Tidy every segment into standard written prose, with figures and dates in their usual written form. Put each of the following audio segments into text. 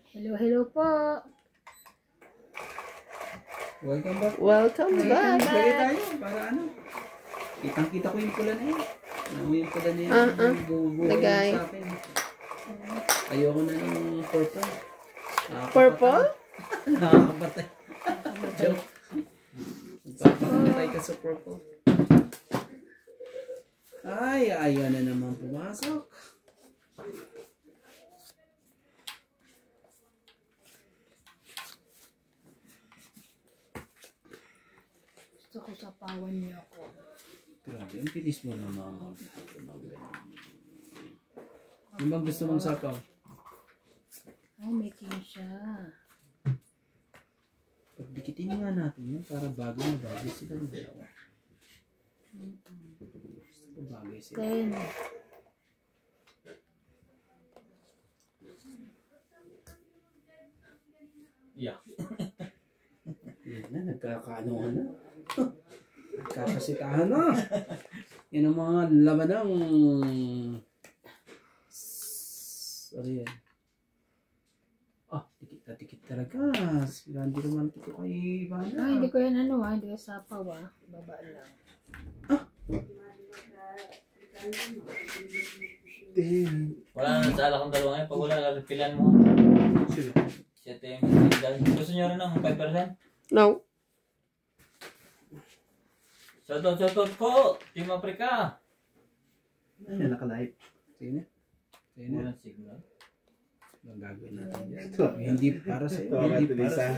Hello, hello po. Welcome back. Welcome back. Lagay tayo para ano. Kitang-kita ko yung pula na yun. Yung pula na yun. Lagay. Sa akin. Ayoko na ng purple. Purple? Nakakapatay. Joke. Nakakapatay ka sa purple. Ay, ayaw na naman pumasok. Gusto ko sapawan niyo ako. Grabe, ang pilis mo naman. Ano bang gusto mong sapaw? Ay, making siya. Pagdikitin nga natin yun para bago na bagay sila ng dalawa. Bagay sila. 10. Yeah. Yan na, nagkakaanohan na. Nagkakasitahan na. Yan ang mga laman ng... Ano yan? Ah, dikit talaga. Sila hindi naman tito kay Ivana. Ay, hindi ko yan hindi ko sapaw Baba lang. Wala na nasala kong dalawa ngayon. Pag wala, pilan mo. Sino? 7 Gusto nyo rin ng 5%? No. Shoutout po! Team Africa! Ano naka-live? Sige na. Walang signal. Ang gagawin natin yan. Hindi para sa iyo. Ito, Hindi Ate para Lisa. sa iyo.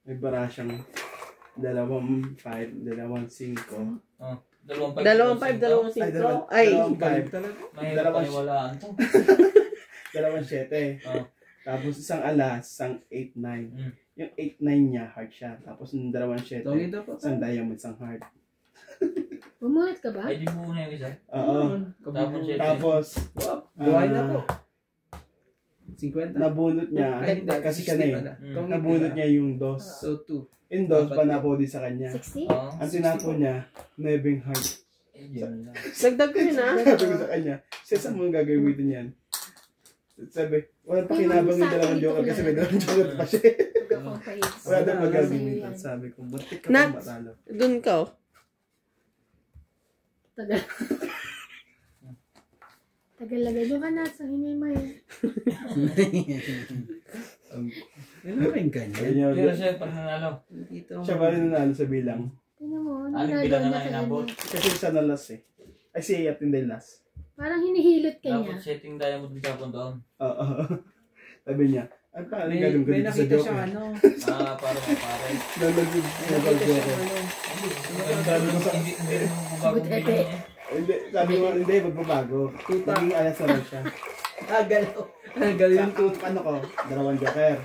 May bara siyang 2-5, 2-5. Oh, 2-5, 2-5. 2-5. Ay, Ang galing talaga. Mahirap Dalawang- paniwalaan to. 2-7. Oh. Tapos isang alas, isang 8-9. Mm. Yung 8-9 niya, heart siya. Tapos yung 2-7, Tongi dapat. isang diamond, isang heart. Bumuhat ka ba? Ay, di buo na yung isa. Oo. Tapos siya. Tapos, Buhay na po. 50. nabunot niya, Ay, hindi. kasi 60 siya na pala. Mm. Tongi nabunot pala. niya yung dos. So, 2. Yung dos, panapo din sa kanya. 60? Oo. Ang tinapo niya, 9 heart. Eh, yun lang. dagdag ko yun Sabi ko sa kanya, saan mo gagawin yan? Sabi, walang pakinabang yung dalawang joker kasi may dalawang joker pa siya. Huwag akong pait. Wala daw Sa'yo magagamitan. yan. Sabi ko, butik ka Nat. pa matalo. Doon ka. Tagal. Tagal lagay. Doon ka na sa hinay mo yun. Ano rin ganyan? Ganyan. Pero siya, pag nanalo. Dito. Siya ba rin nanalo sa bilang? Tingnan mo. Aling bilang na lang inabot. Kasi siya na last eh. Ay, si Atinday last. Parang hinihilot ka niya. Dapat setting diamond din sa doon. Oo. Sabi niya, ay paano May, gagawin ko may dito sa nakita joker? siya ano. Para mapare. Nalagod May na nakita siya joker. ano. Hindi mo bago Buti. Hindi, sabi ko, hindi, magbabago. Tuta. Naging alas na lang siya. Galaw. Galaw yung tuta. Ano ko, 2 joker.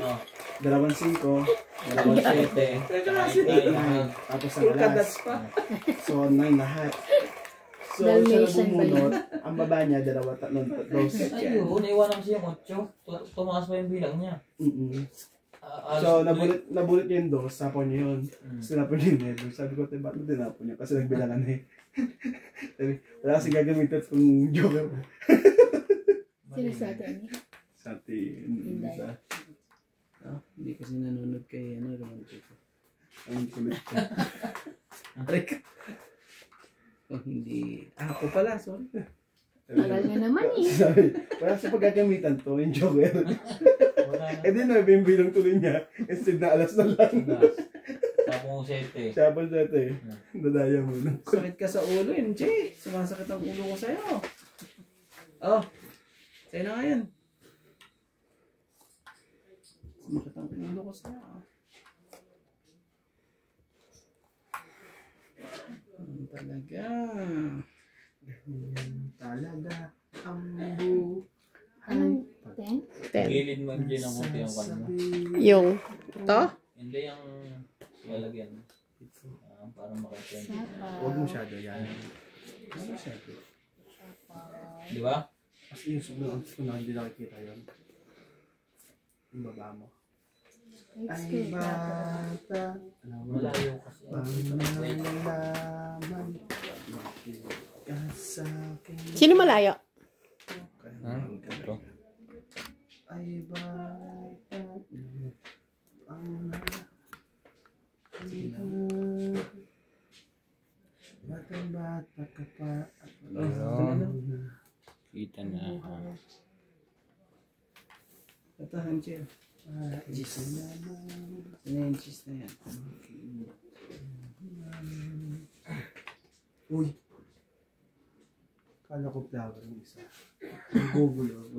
Oh, 2-5, 2-7, 8-9. Tapos ang Full kadas alas. pa. So, 9 lahat. So, siya Dalmatian ba nabumunot. Ang baba niya, 2-3. ayun, iwanan ko siya yung 8. Tumakas pa yung bilang niya. So, nabunot niya yung dos, sapon niya yun. Mm. Sinapon niya yung never. Sabi ko, ba't mo tinapon niya? Kasi nagbilangan na eh. Sabi, wala kasi gagamitin kung joker. Sino sa atin? Sa atin, isa. Hindi kasi nanonood kay ano, Romantiko. Ang kulit ko. Aray ka. Kung hindi... ako pala, sorry. Tagal na naman eh. Sabi, wala sa paggagamitan to, yung joker. Wala na. Eh di na, yung bilang tuloy niya. Instead na alas na lang. Tapos 7. Siya pa siya ito eh. Dadaya mo na. Sakit ka sa ulo, MJ. Sumasakit ang ulo ko sa'yo. Oh, sa'yo na ngayon. Sumasakit ang ulo ko sa'yo. Talaga. Talaga. Ang Anong 10? 10. Gilid mo yung ng konti yung kanina. Yung, to? Hindi yung lalagyan. Para makita. Huwag masyado yan. Ano siya? Di ba? Kasi yung sumunod ko na hindi nakikita yun. Yung baba mo. Ay bata. Malayo kasi. Pangalaman. Sa akin. Sino malayo? Ito. Ay to, Angel. Cheese. Ano yung cheese na yan? Uy. Kala ko flower yung isa. Gugulo.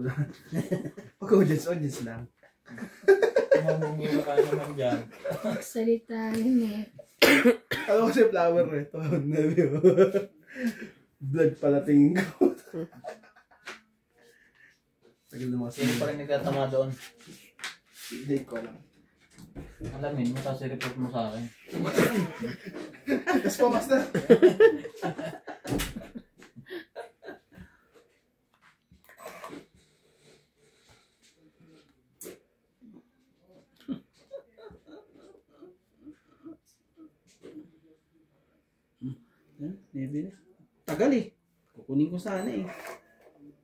Pag-audience lang. Mamumira ka naman dyan. Salita yun eh. Kala ko si flower eh. Tawag na yun. Blood pala tingin ko. Tagal na mga Sino pa rin nagtatama doon? Date ko lang. Alamin mo, kasi report mo sa akin. Tapos pumas na. Nebe na. Tagal eh. Kukunin ko sana eh.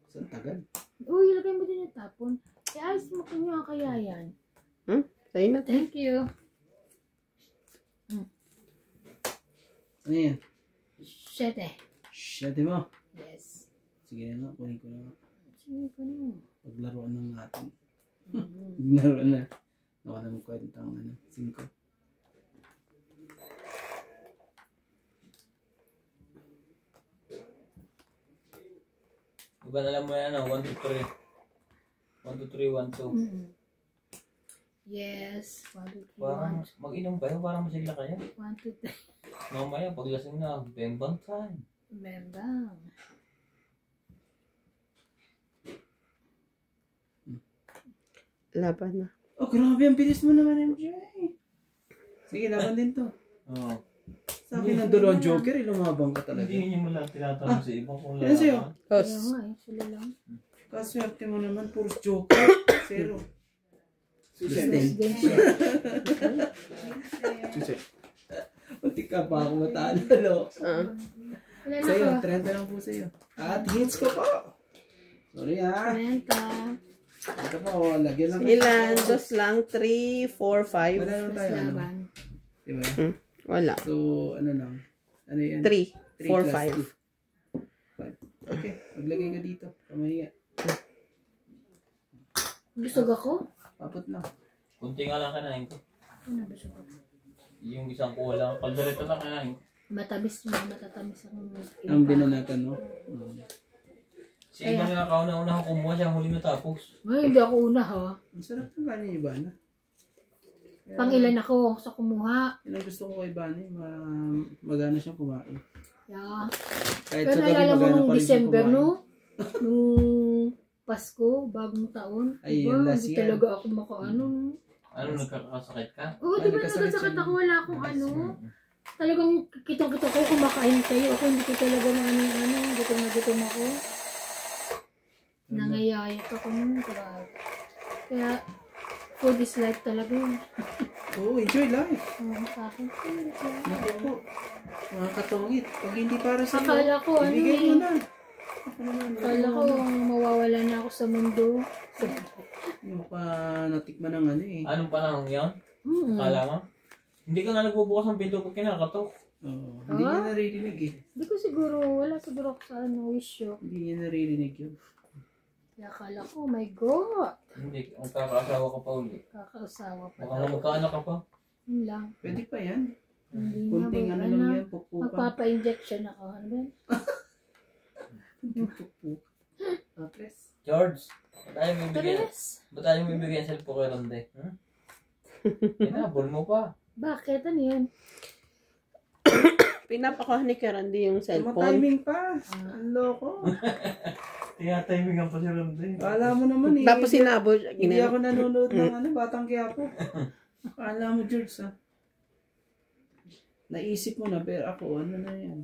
Saan tagal? Uy, ilagay mo din yung tapon. Ayos mo kanyo kaya yan. Sa'yo na. Thank you. Ano yan? Siyete. Shate mo. Yes. Sige na nga, kunin ko na nga. Sige ko na. Paglaruan ng natin. Paglaruan na. Nawa na mo kwenta ang 5. Iba na lang mo yan, 1, 2, 3. 1, 2, 3, 1, 2. Yes. 1, 2, 3, Parang, mag-inom kayo, parang masigla kayo. 1, 2, 3. Mamaya, paglasing na, bembang time. Bembang. Laban na. Oh, grabe. Ang bilis mo naman, MJ. Sige, laban din to. Oo. Sa akin ang dalawang joker, lumabang ka talaga. Hindi niyo mo lang tinatanong sa ibang kung Yan sa'yo. Kaya Os. nga eh. Sila lang. Kaswerte mo naman, puro joker. 0. Suset. Din siya. Suset. Muntik ka pa ako matalo. Wala na Sa'yo, ko. 30 lang po sa'yo. At hits ko po. Sorry ha. 30. Ito po, lagyan lang. Ilan? 2 lang. 3, 4, 5. Wala naman tayo. Ano? Laban. Diba? Wala. So, ano lang. Ano yan? 3, 3 4, plus 5. 2. Okay, maglagay ka dito. Kamaya. Busog ako? Papot na. Kunti nga lang kanain ko. Ano busog ako? Yung isang kulang, kaldereta lang kanain ko. Matamis mo. Matatamis ako. Ang binanatan, no? Si Iba nga kauna-una ko kumuha siya, huli natapos. Ay, hindi ako una ha. Ang sarap ng kanin ni Ivana. Pangilan ako sa kumuha. Yan ang gusto ko kay Ivana. Magana siyang kumain. Yeah. Kahit Pero sa gabi naalala mo magana nung pa rin siyang December, kumain. no? Nung Pasko, bagong taon. Ay, Diba? yun, last Hindi year. talaga ako makaano. Ano, nagkakasakit ka? Oo, Ay, di ba nagkasakit nagkasakit siya. ako? Wala akong ano. Talagang kitang-kita ko kumakain kayo. Ako hindi ko talaga na ano. Gutom na gutom ako. Nangayayat ako nun. Kaya, food is life talaga yun. Oo, enjoy life. Sa akin. Naku po. Mga katongit. Pag hindi para sa Akala ko, ano ibigay mo eh. na. Akala ko mawawala na ako sa mundo. Yung pa natikman ng ano eh. Anong panahon yun? Hmm. Kala mo? Hindi ka nga nagbubukas ng pinto pag kinakatok. Oo. Hindi niya naririnig eh. Hindi ko siguro, wala siguro ako sa ano, wish yun. Hindi niya naririnig yun. Kaya akala ko, oh my God. Hindi, ang kakaasawa ka pa uli. Kakausawa pa. Baka magkaanak ka pa. Yun lang. Pwede pa yan. Hindi na, Kunting ano lang yan. Pukpukan. magpapa-injection ako. Ano ba? yun? Pukpuk. Tapos. George, ba't tayo may bigyan? Tres. Ba't tayo may bigyan sa po kay Ronde? Pinabol mo pa. Bakit? Ano yun? Pinapakuha ni Karandi yung cellphone. Tumatiming pa. Ang loko. Tinatimingan pa si Ronde. Kala mo naman eh. Tapos sinabo siya. Hindi ako nanonood ng ano, Batang Quiapo. Kala mo, George, ha? Naisip mo na, pero ako, ano na yan?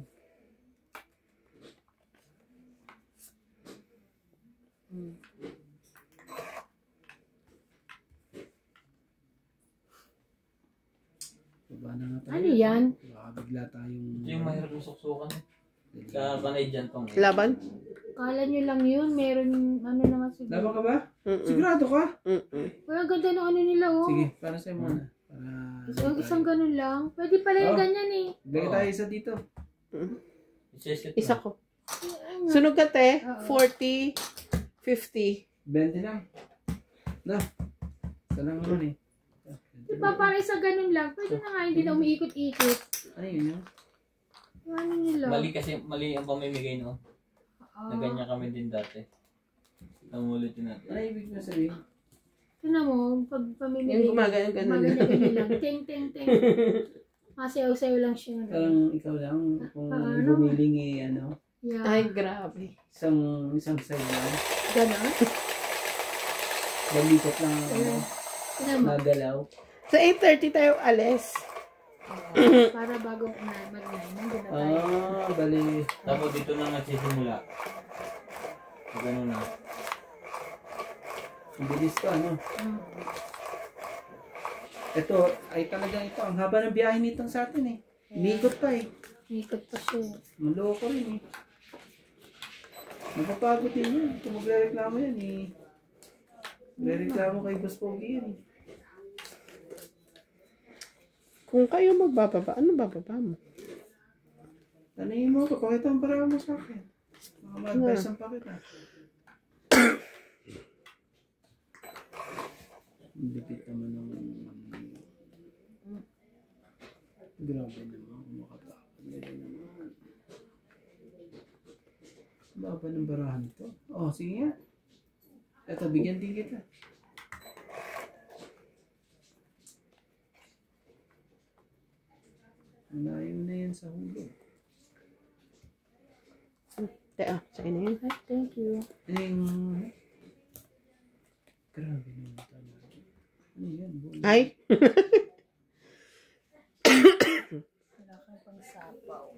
Baba na nga tayo. Ano yan? Baka bigla tayong... Ito yung mahirap yung suksukan. Sa Canadian tong. Laban? Kala nyo lang yun. Meron, ano naman siguro. Laban ka ba? Mm-mm. Sigurado ka? Mm-mm. Well, ang ganda ng ano nila, oh. Sige, para sa'yo muna. Para... Isang ganun lang. Pwede pala yung Oh. ganyan eh. Bigay tayo isa dito. Isa ko. Sunog ka, te. Oo. 40, 50. 20 lang. Na. Ito lang naman eh. Di ba parang sa ganun lang, pwede na nga hindi na umiikot-ikot. Ano yun yun? Yung ano nila. Mali kasi, mali ang pamimigay no. Ah. Na ganyan kami din dati. Namulitin natin. Ano ibig mo sabihin? Tignan mo, pag pamimili. Yung gumagano-ganon. Gumagano-ganon lang. Ting, ting, ting. Masayaw-sayaw lang siya. Parang ikaw lang, kung Ano? gumiling eh, ano, Yeah. Ay, grabe. isang sayo lang. Ganon. Malikot lang ang ano, Tignan mo. nagalaw. Sa 8:30 tayo alis. Para bago mag-9, nandun na tayo. Ah, bali. Tapos dito na nagsisimula. So, ganun na. Ang bilis ko, ano. Mm. Ito, ay talagang ito. Ang haba ng biyahe nitong sa atin eh. Inikot pa eh. Ikot pa siya. Maloko rin eh. Napapagod din yun. Kung magre-reklamo yan eh. Magre-reklamo kay Boss Pogi yan eh. Kung kayo magbababa, ano bababa mo? Tanayin mo ko, pakita ang parang mo sa akin. Mga ma-advise ang pakita. Ang lipit naman ng... Grabe naman, kumakapakot. Ganyan naman. Baba ng barahan to. Oh, sige nga. Eto, bigyan din kita. Malayo na yan sa hulog. Teka, sa'yo na yun. Ay, thank you. Ano yung... Grabe naman talaga. Ano yan? Buwan. Ay! Wala kang pang sapaw.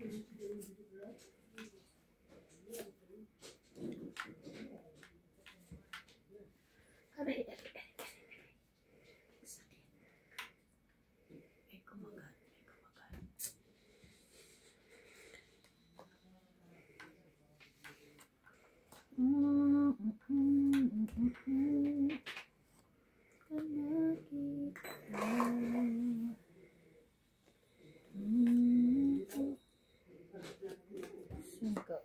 Aray, aray, aray. Sakit. May kumagat, may kumagat. Singko.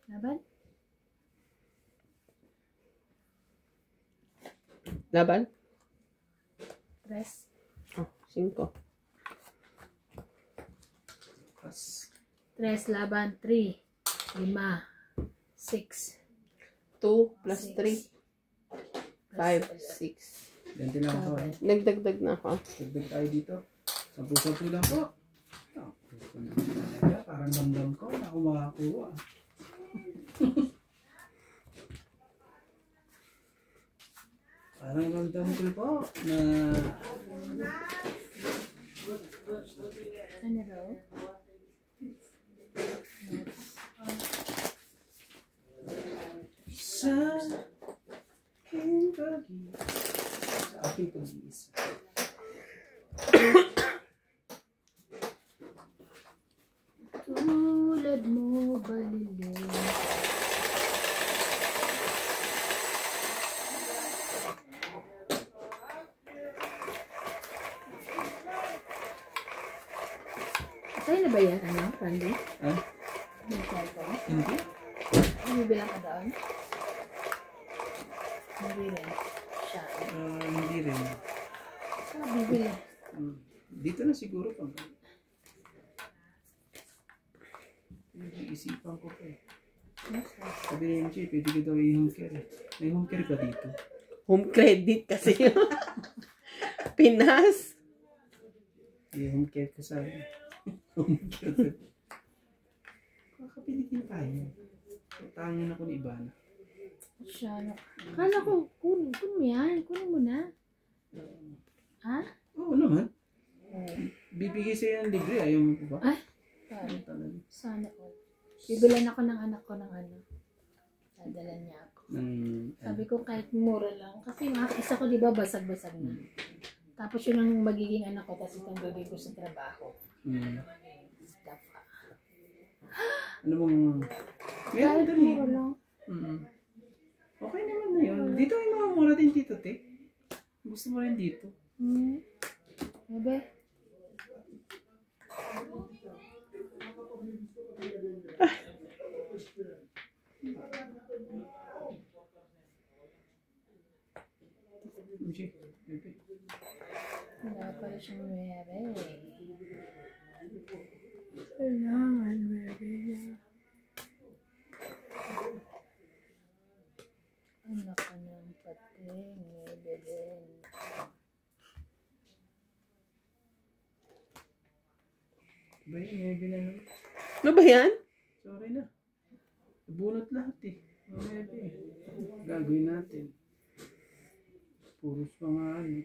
Laban? Laban? Tres. Oh, 5. Pas. Tres laban. 3. 5. 6. 2 plus Six. 3. 5, 6. Ganti lang ako eh. Nagdagdag na ako. Dagdag tayo dito. 10-10 lang po. Oh, gusto na talaga. Parang damdam ko na ako makakuha. Parang ramdam ko po na Ano raw? sa aking sa aking pag-iisa. Tulad mo baliling. Sa'yo na ba yan, ano, Randy? Ha? Yung cellphone? Hindi? Bibilang ka doon? Hindi rin. Siya. Hindi rin. Saan bibili? Dito na siguro pag isipan ko pa eh. Sabi ni MJ, pwede ka daw i-home care eh. May home care ba dito? Home credit kasi. Pinas. I-home care ka sa home care. Kakapili din tayo. Utangin ako ni Ivana. Siya. Kala ko, kunin mo yan. Kunin mo na. Ha? Oo naman. Bibigay sa'yo ng libre, ayaw mo ba? Ay, sorry. Talaga. Sana all. Bibilan ako ng anak ko ng ano. Dadala niya ako. Sabi ko kahit mura lang. Kasi isa ko di ba basag-basag na. Tapos yun ang magiging anak ko. Tapos itong gagawin ko sa trabaho. Stuff ka. Ano bang... Kahit Meron dali. mura lang. Okay naman na gusto mo rin dito. Bebe. Uji, bebe. Wala pala siyang mere. Kailangan mere. Anak ka ng pating, bebe. Ba yun, bebe na naman. Ano ba yan? Sorry na. Bunot lahat eh. Oh, bebe. Gagawin natin. Puros pa nga ano.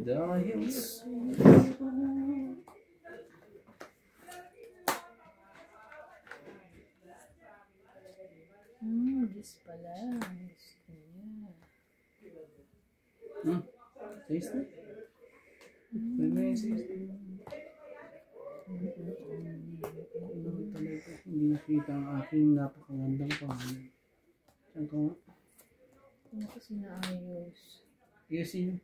Dahil This pala. Gusto niya. Taste na. Ano yung taste na? Talaga, hindi nakita ang aking napakagandang pangalan. Saan ka nga? Ano kasi naayos? Ayusin nyo.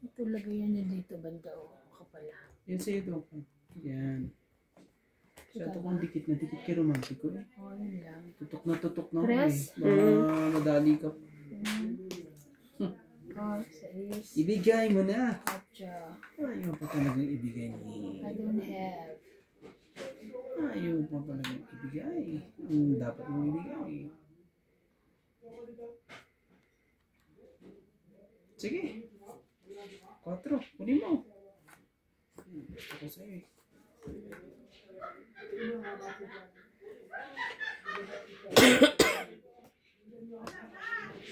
Ito lagayan niya dito banda o kapala. Yan sa'yo ito. Yan. Sa ito kung dikit na dikit kay romantiko eh. O, yun lang. Tutok na ako Tres? eh. Baka madali ka. Sa is. Ibigay mo na. Atcha. Ayaw pa talagang ibigay ni. I don't have. Ayaw pa talagang ibigay. Ang dapat mong ibigay. Sige. 4. Kunin mo. Gusto ko sa'yo eh.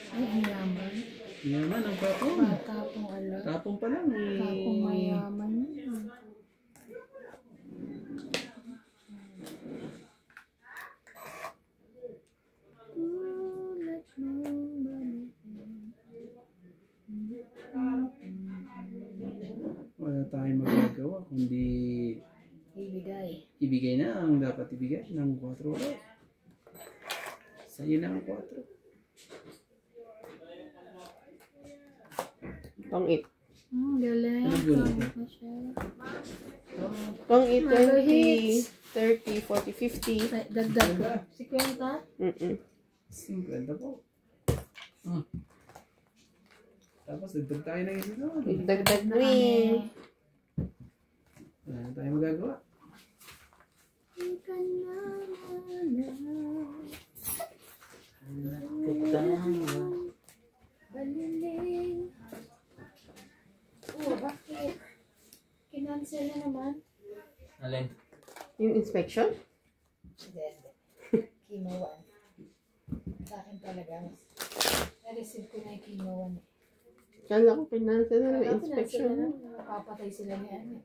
Ay, ang yaman. Yaman ang kapong. Tapong ala. Kapong pa lang eh. Tapong mayaman niya. Wala tayong magagawa kundi ibigay na ang dapat ibigay ng 4 ulit. Sa'yo na ang 4. Pang 8. Galing. Ano gulo? Kama pa siya. Pang 8, Mga 20, 30, 40, 50. Dagdag. 50? Mm-mm. 50 po. Tapos dagdag tayo ng isa doon. Dagdag mo Kami. eh. Wala na tayo magagawa. Baliling. Oh, bakit? Kinansel na naman. Alin? Yung inspection? Hindi. Chemo 1. Sa akin talaga. Na-receive ko na yung chemo 1. Kala ko pinansa na yung Kaya inspection. nakapatay sila ni ano.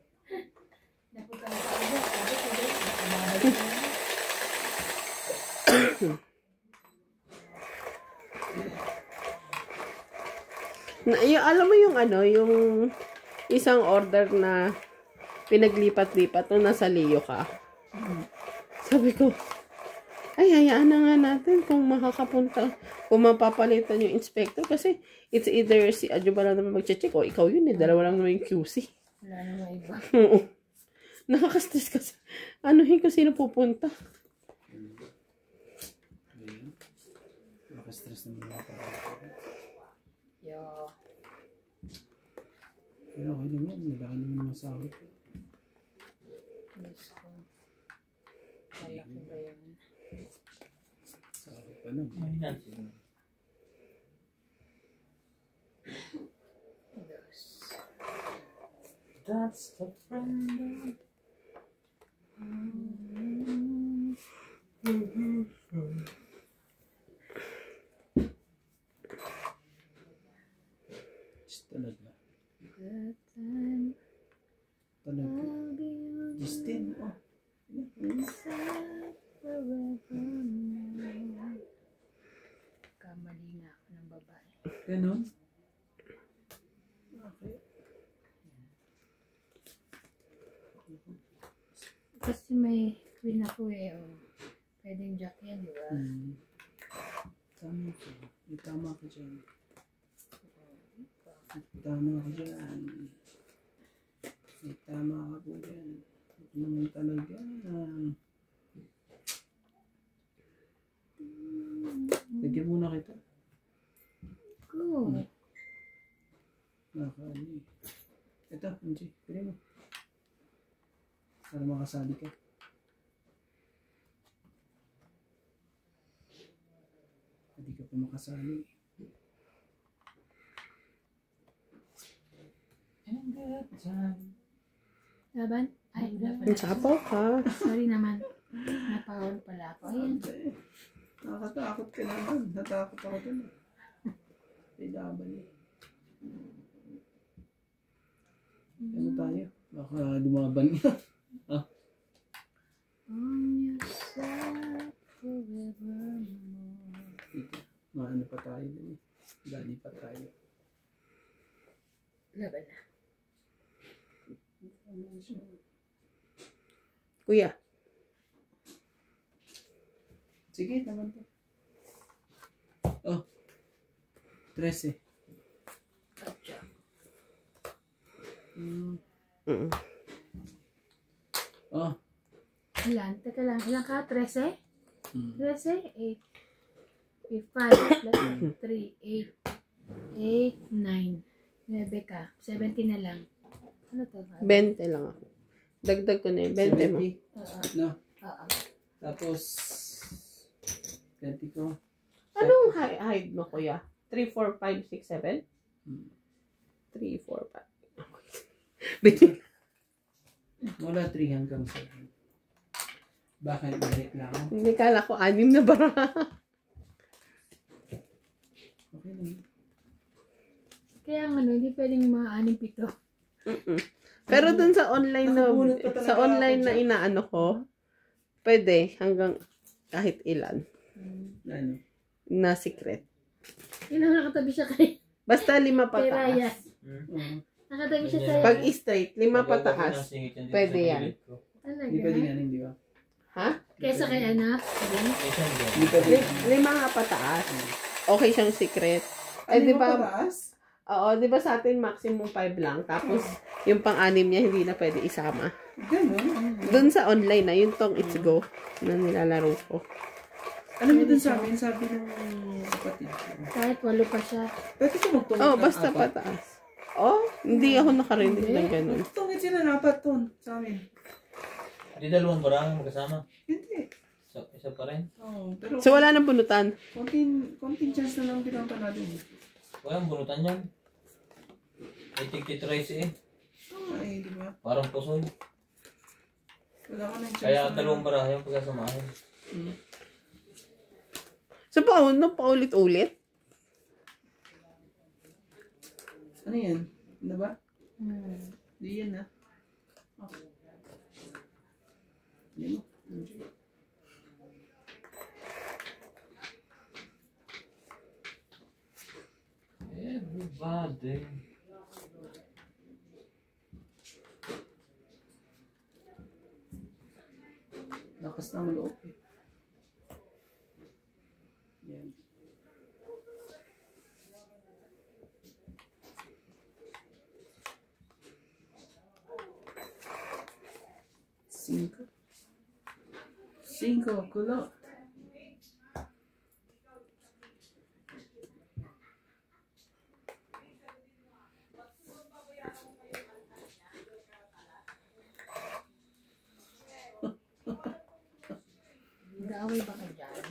Napunta na sa ano. Sabi ko doon. Nakababalik na. Alam mo yung ano, yung isang order na pinaglipat-lipat nung nasa Leo ka. Sabi ko, ay, hayaan na nga natin kung makakapunta, kung mapapalitan yung inspector kasi it's either si Adjo ba lang naman mag-check o ikaw yun eh, dalawa lang naman yung QC. Wala naman iba. Oo. Nakaka-stress kasi. Anuhin ko sino pupunta. Nakastress naman mga parang. Yo. Pero okay lang yan. Nilaki naman ang masakit. Diyos ko. Malaki ba yun? Sakit pa lang. Diyos. That's the friend. Talaga. That time Talaga. I'll be on Justin. Oh. inside forevermore. Kamali nga ako ng babae. Ganon. Okay. Kasi may queen ako eh. Oh. Pwedeng jack yan, di ba? Tama ka. May tama ka dyan. Tama ka dyan. May tama ka po dyan. Ito naman talaga. Lagyan muna kita. Go. Nakakali. Ito, Angie. Pili mo. Para makasali ka. Hindi ka pa makasali. Laban? Ay, laban. Sapaw ka. Sorry naman. Napahol pala ako. Ayan. Nakakatakot ka naman. Natakot ako dun. May laban eh. Ano tayo? Baka lumaban ka. On your side forevermore. Maano pa tayo dun eh. Dali pa tayo. Laban na. Kuya. Sige, naman to. Oh. 13. Gotcha. Oh. Ilan? Teka lang. Ilan ka? 13? 13? 8. 5 plus 3. 8. 8, 9. 9 ka. 70 na lang. Ano to? 20 lang ako. Dagdag ko na yung 20 mo. 70. No. Oo. Tapos 20 ko. Anong height mo, kuya? 3, 4, 5, 6, 7? 3, 4, 5. Bitin. Mula 3 hanggang 7. Bakit reklamo? Hindi kala ko 6 na bara. Okay lang. Kaya nga ano, hindi pwedeng mga 6, 7. Pero dun sa online na Nakabunot pa talaga sa online ako na dyan. inaano ko, pwede hanggang kahit ilan Ano? na secret. Yun ang nakatabi siya kay Basta 5 Raya. pataas. Nakatabi siya sa... Pag straight, 5 pataas. Pwede yan. Hindi pwede Talaga? nga hindi ba? Ha? Kesa kay anak? Sabi? Hindi pwede. 5 nga pataas. Okay siyang secret. Eh, di ba? Pataas? Oo, di ba sa atin maximum 5 lang. Tapos, yung pang-anim niya hindi na pwede isama. Ganun. Doon sa online na, yung tong It's Go na nilalaro ko. Alam mo dun sa amin, sabi ng kapatid ko. Kahit 8 pa siya. Pwede ko magtungit Oh, ng basta 4. pataas. Oh, hindi ako nakarinig ng ganun. Magtungit sila ng 4 ton sa amin. Di dalawang barang magkasama. Hindi. So, isa pa rin. Oh, pero So, wala nang bunutan. konting chance na lang pinapala din. Walang bunutan yan. May tig-titrace eh. Ay, di ba? Parang pusoy. Wala ka ng chance Kaya na- dalawang barang yung pagkasamahin. So, paulit-ulit? Ano yan? Ano ba? Hmm. Di yan na. Oh. Yan mo. Enjoy. Everybody. Lakas na ang loob eh. Yan. Cinco kulot. Nag-aaway ba ka dyan?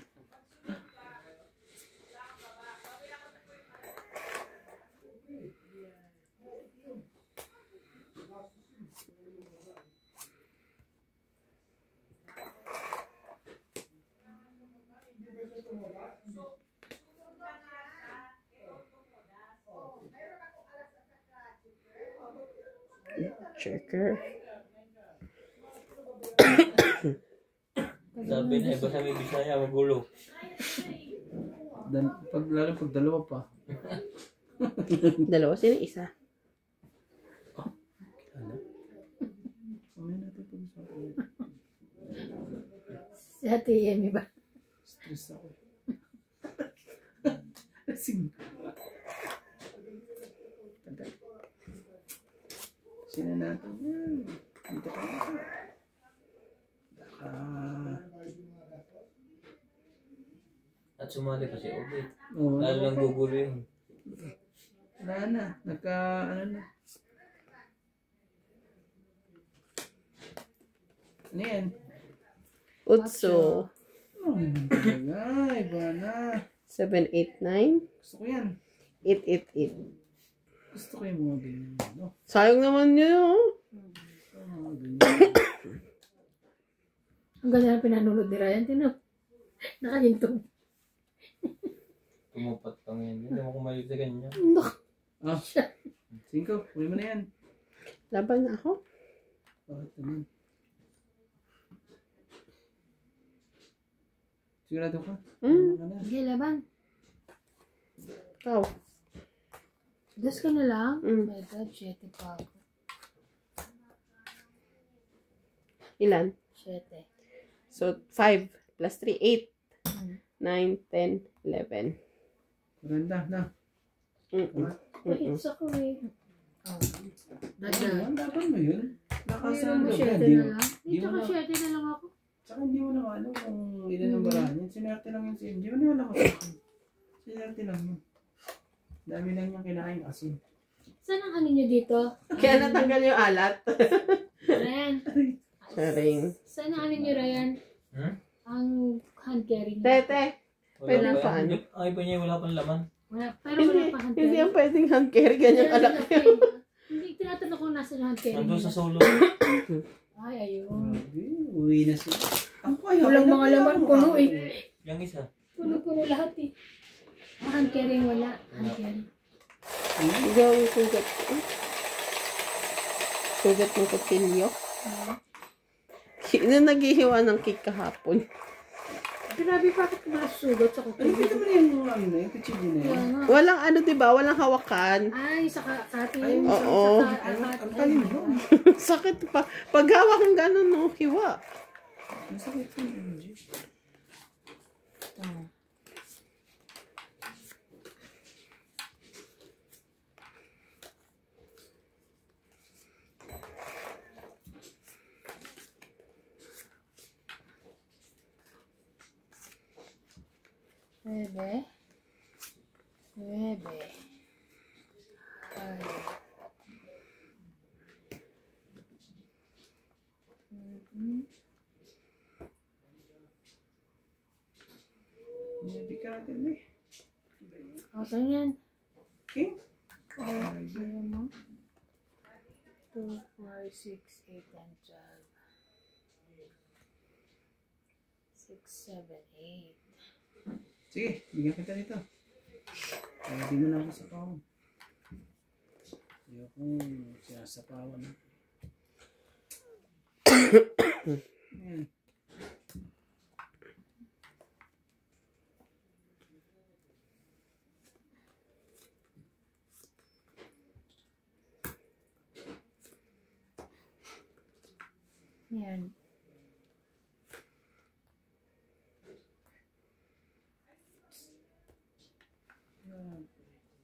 Checker. Sabi na iba sa may Bisaya, magulo. Lalo pag dalawa pa. Dalawa, sino isa? Ano? Mamaya natin pag-usapan yan. Si Ate Yemi ba? Stress ako. Lasing. Tagal. Sino natin yan? Dito ka na. Baka... At sumali pa si Obi. Oo. Lalo lang gugulo yun. Wala na. Ano na. Ano yan? Utso. Oh, talaga. Iba na. 789. Gusto ko yan. 888. Gusto ko yung mga ganyan. No? Sayang naman yun. Gusto ko mga ganyan. Ang ganda na pinanulod ni Ryan. Tino. Nakahintong. Tumupat pa ngayon. Hindi mo kumalit sa kanya. Ah, 5. Huli mo na yan. Laban na ako. Bakit naman? Sigurado ka? Hmm. Ano ka na? Sige, laban. Ikaw. Das ka na lang. Mm. My God, 7 pa ako. Ilan? 7. So, 5 plus 3, 8. Mm. 9, 10, 11. Maganda na. Mm-mm. Hits ako eh. Oh. Dada. Ang dapat mo yun. Mayroon mo Nakasalo 7 ka. na lang. Di Dito mo ka na, 7 na lang ako. tsaka hindi mo na ano kung ilan ang barahan yan. Sinerte lang yun siya. Hindi mo naman ako sakin. Sinerte lang yun. Dami lang yung kinain asin. Saan ang ano nyo dito? Kaya natanggal yung alat. Ryan. Sharing. Saan ang ano nyo, Ryan? Hmm? Ang hand carry nyo. Tete. Pwede Wala pa, pa. ano? Ay pa niya, wala pang laman. Wala. Pero wala pa hand carry. Hindi yan pwedeng hand carry. Ganyang alak yun. Hindi, tinatanong ko nasa hand carry. Nandun nyo. sa solo. Ay, ayun. Grabe, uwi na sila. Ako ay, Walang mga laman, puno eh. Yung isa. Puno-puno lahat eh. Ang hand carry wala. Hand carry. Gawin sugat. Sugat ng kutsilyo. Sino naghihiwa ng cake kahapon? Grabe, bakit ba sugat sa Ano kukulit? ba naman yung ano na yung kuchilyo na Kaya yan? nga. Walang ano, diba? Walang hawakan. Ay, sa katin. Ay, oo. Ang talim mo. Sakit pa. Pag hawak ng gano'n, no, hiwa. Masakit yun, MJ. Nueve. Nueve. Ay. Hindi ka natin eh. O, saan yan? Okay? O, ano mo? 2, 4, 6, 8, and 12. 6, 7, 8. Sige, bigyan kita nito. Kaya di mo na ako sa pawon. Hindi akong sinasapawan. Ayan. Yan.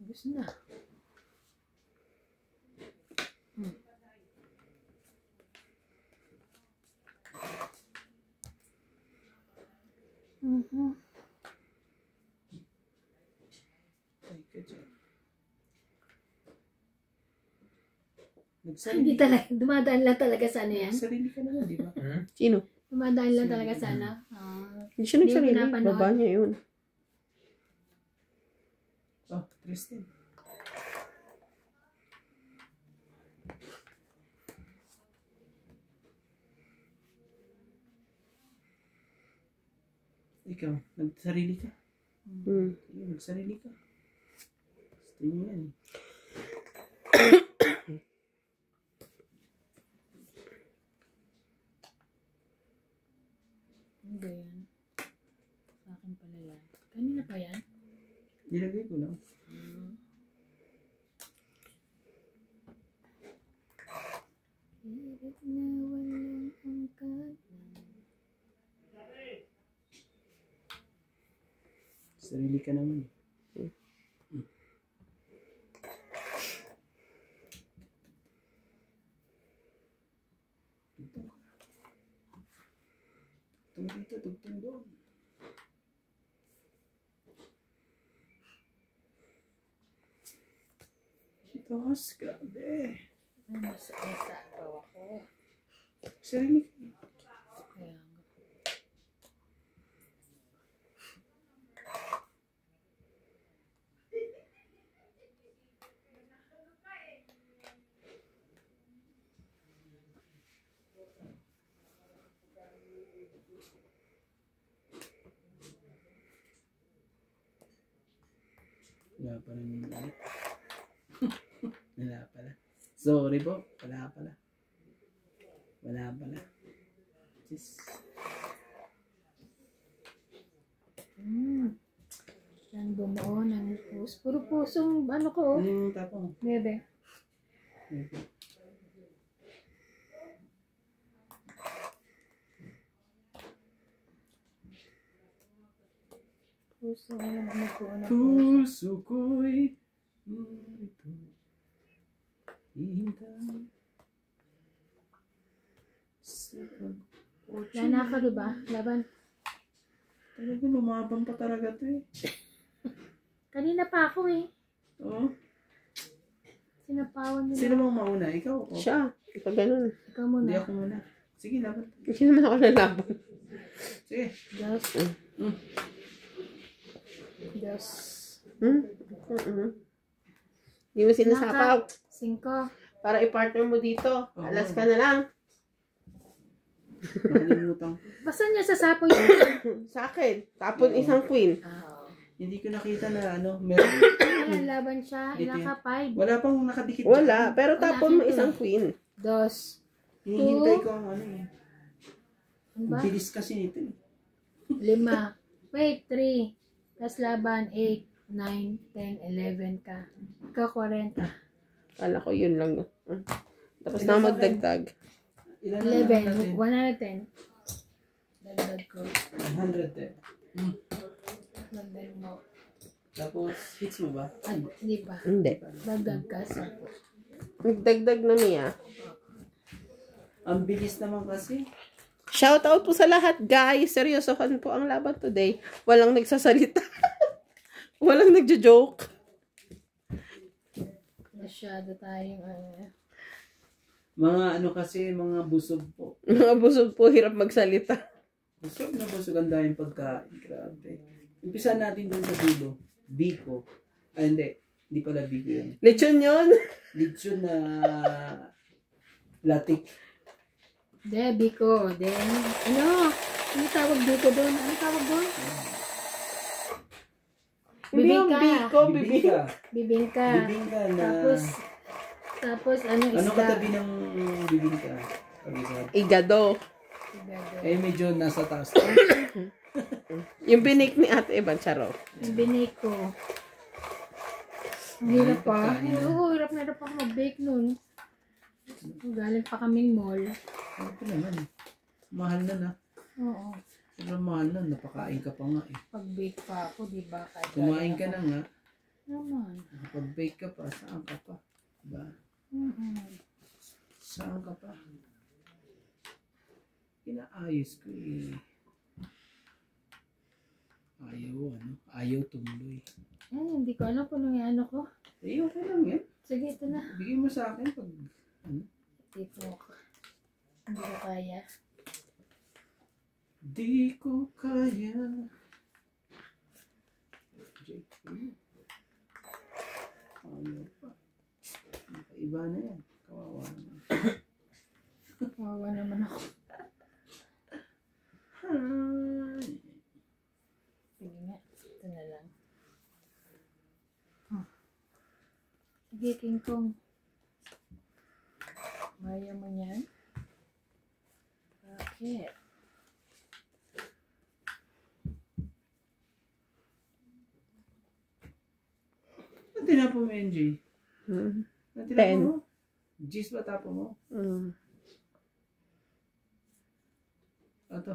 Gusto na. Ay, ka dyan. Hindi talaga. Dumadaan lang talaga sa ano yan. Sarili ka naman, di ba? Hmm? Sino? Dumadaan lang talaga sa ano. Hindi siya Hindi nagsarili. pinapanood. Baba niya yun. Oh, Tristan. Ikaw, nagsarili ka. Hmm. Sige, nagsarili ka. Gusto niyo yan. Hindi yan. Sa akin pala yan. Kanina pa yan? Nilagay ko lang. Hirap na walang angkat. Sarili ka naman. Tugtong dito, tugtong doon. Tos, grabe. Nasa ako. Sarili ka. Kaya nga. Wala pa rin yung ulit. Wala pala. Sorry po. Wala pala. Wala pala. Just... Nang bumuo ng puso. Puro pusong ano ko. Ano yung tapong? Bebe. Puso ano bumuo ng puso. Puso ko'y ito. Hihintay. Lana ka diba? Laban. Talaga lumabang pa talaga to eh. Kanina pa ako eh. Oo. Sinapawan Sino nila. bang mauna? Ikaw o? Siya. Ikaw ganun. Ikaw muna. Hindi ako muna. Sige, laban. Hindi naman ako lalaban. Sige. Diyos. Mm. Diyos. Hindi mo sinasapaw. 5. Para i-partner mo dito. Oo. Alas ka na lang. Nakalimutan ko. Basta niya sasapo yun. Sa akin. Tapon isang queen. Hindi ko nakita na ano, meron. Ayan, laban siya. Ilang ka? 5. Wala pang nakadikit. Wala. Pero Wala tapon mo dito isang eh. queen. 2. Hinihintay ko ang ano eh. Ano ba? Bilis kasi nito eh. 5. Wait, 3. Tapos laban, 8, 9, 10, 11 ka. Ikaw 40. Kala ko yun lang. Tapos Ilan na sa magdagdag. Ilan na lang 11. natin? 110. Dagdag ko. 110. Dagdag mo. Tapos, hits mo ba? At, hindi pa. Hindi. Dagdag ka sa. Magdagdag na niya. Ang bilis naman kasi. Shoutout po sa lahat, guys. Seryosohan po ang laban today. Walang nagsasalita. Walang nagjo-joke. Masyado tayong Mga ano kasi, mga busog po. Mga busog po, hirap magsalita. Busog na busog ang daming pagkain. Grabe. Umpisa natin dun sa dulo. Biko. Ay, hindi. Hindi pala biko yun. Lechon yun. Lechon na latik. Biko. Then, ano? Ano tawag dito doon? Ano tawag doon? Hindi yung biko, Bibingka. Bibingka. Bibingka na... Tapos ano isda? Ano katabi ng bibingka? Pag-isap. igado. Eh, medyo nasa taas. Yung binik ni Ate Evan, charo. Yung binake ko. Ang hirap pa. Oo, hirap na hirap ako mag-bake nun. Galing pa kaming mall. Ano ko naman eh. Mahal na na. Oo. Sobrang mahal na. Napakain ka pa nga eh. Pag-bake pa ako, di ba? Kahit Kumain ka na nga. naman. Pag-bake ka pa. Saan ka pa? Diba? Saan ka pa? Inaayos ko eh. Ayaw ano? Ayaw tumuloy. Hindi ko alam kung ano yung ano ko. Eh, okay lang yan. Sige, ito na. Bigay mo sa akin pag ano? Dito ako. Hindi ko kaya. Di ko kaya. Ayaw pa. Iba na yan. Kawawa naman. Kawawa naman ako. Sige nga. Ito na lang. Sige, King Kong. Maya mo yan. Bakit? Ano tinapo mo, NJ? Ano tinapo mo? Gis ba tapo mo? Ito.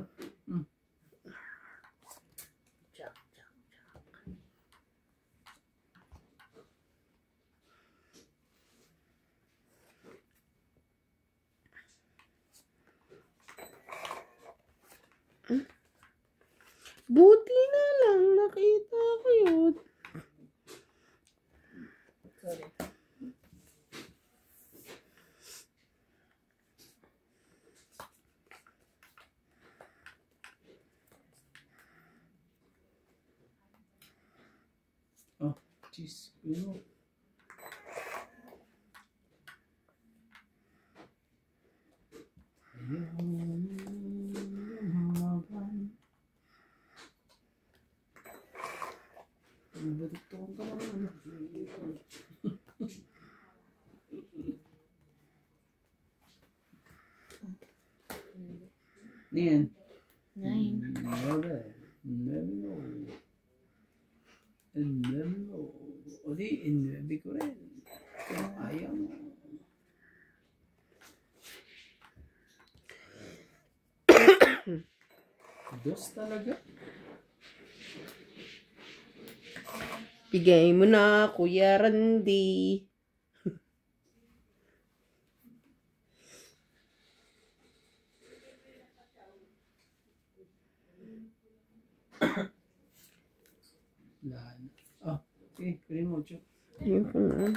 Buti na lang nakita ko yun. Sorry. Oh, jeez. Ano? Niyan. 9. Never. O di, hindi ko rin. Kung ayaw mo. Dos talaga. Bigay mo na, Kuya Randy. Lahat. Ah, okay. Kunin mo, Chok. Yun ko na.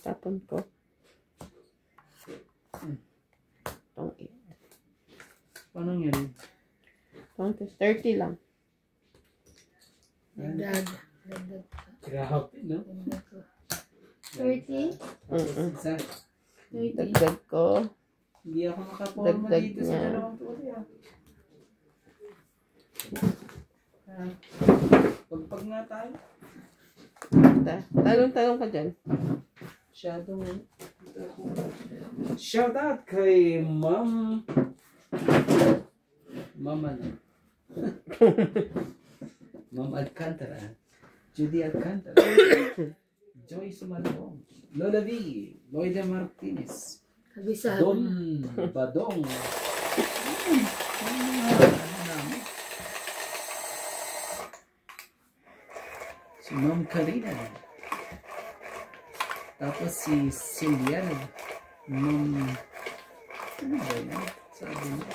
Tapon ko. Itong 8. Paano nga rin? Itong 30 lang. Dagdag. Dagdag ko. Grabe, no? Dagdag ko. 30? Isa. 30. Dagdag ko. Hindi ako makaporma Dagdag dito sa niya. dalawang tuloy ah. Pagpag nga tayo. Talong-talong ka dyan. Shout out kay Ma'am ano? Ma'am Alcantara, Judy Alcantara, Joy Sumalong, Lola V, Loida Martinez, Kabisado Don na. Badong. Si Ma'am Karina. Tapos si Sylvia. Ma'am... Ano ba yan? Sabi niya.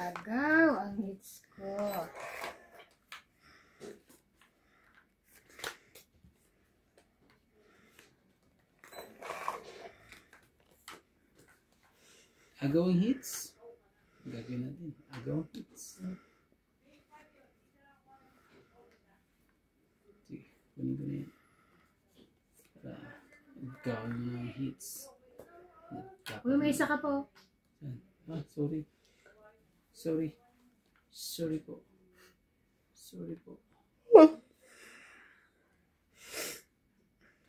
Agaw ang hits ko. Agawang hits. Gagawin natin. Agawang hits. Sige, kunin ko na yan. Para agawin mga hits. Uy, may isa ka po. Ah, sorry. Sorry po.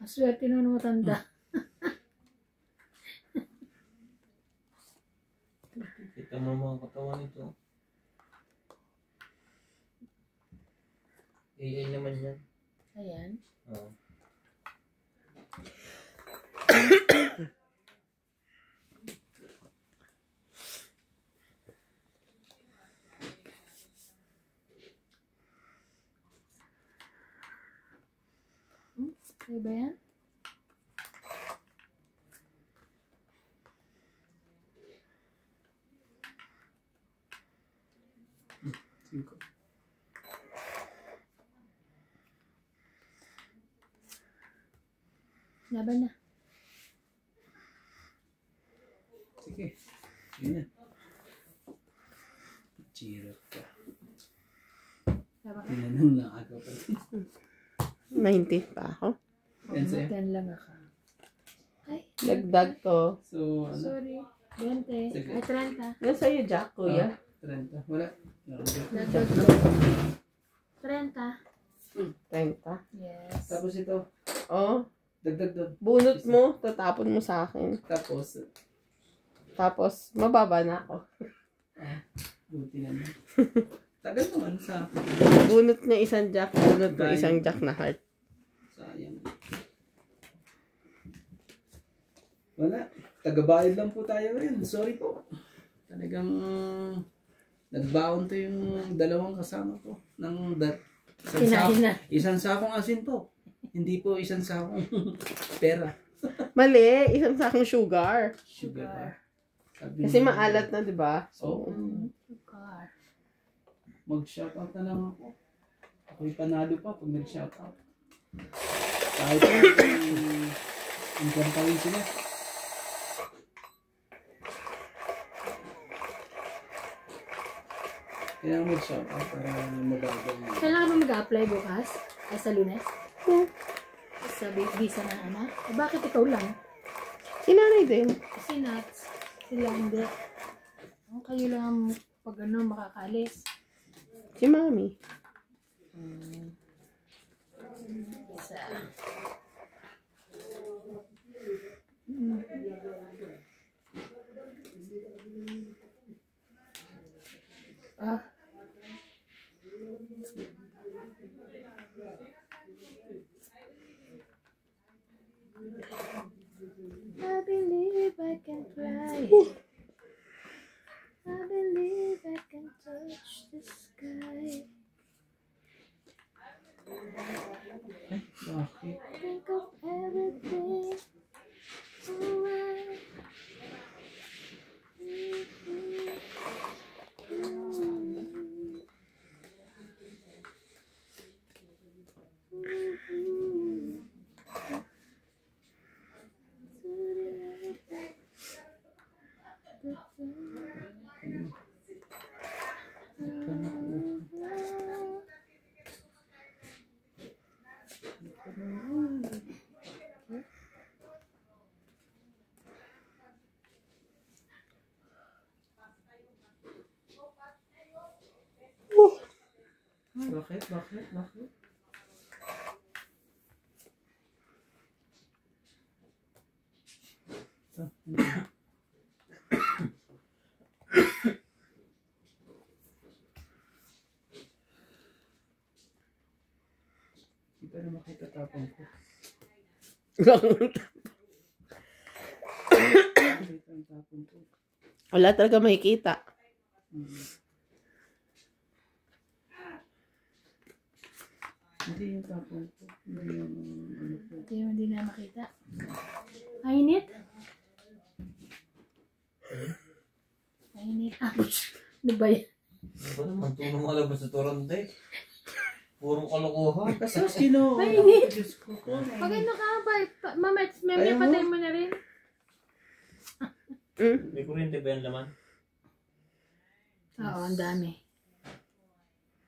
Aswerte naman matanda. Kita mo mga katawan nito. AI naman yan. Ayan. Oo. Okay ba yan? Cinco. Laban na. Sige. Yun na. Chirap ka. Laban ka. Tinanong lang agaw pa. 90 pa ako. Yan sa'yo. 10 lang ako. Ay, Dagdag ko. So, ano? sorry. 20. Sige. Ay, 30. Nasa iyo, Jack, kuya. 30. Wala. Dagdag ko. 30. 30. Yes. Tapos ito. Oh, Dagdag doon. bunot mo, tatapon mo sa akin. Tapos, Tapos, mababa na ako. buti naman. Tagal naman sa Bunot niya isang Jack, bunot mo isang Jack na heart. sayang. Wala. Tagabayad lang po tayo ngayon. Sorry po. Talagang nagbaon to yung dalawang kasama ko. Kinain na. Isang sakong asin po. Hindi po isang sakong pera. Mali, isang sakong sugar. Sugar. Kasi maalat na, di ba? So, Sugar. mag-shoutout na lang ako. Ako'y panalo pa pag nag-shoutout. Kahit yung kampawin sila. Kaya mag-shoutout para magagal. Kailangan ba mag-apply bukas? Ay, sa Lunes? Sa visa ng anak? Eh, bakit ikaw lang? Si nanay din. Kasi sila hindi. Kayo lang pag makakalis. Si mami. Isa. Ah. I believe I can fly. I believe I can touch the sky. Bakit? Think of everything. Alright. Bakit? Bakit? Bakit? Hindi pa na makita tapang ko. Makita ang tapang ko. Wala talaga makikita. Hindi yung tapang ko. Hindi yung ano ko. Hindi na makita. Mainit? Mainit. Ano ba yan? Ano ba naman? Tulong malabas sa Toronto eh. Purong kalokohan. Kasi sino? Mainit. Diyos ko. Pag ano ka ba? Mamets, may patay mo na rin. May kurente ba yan laman? Oo, ang dami.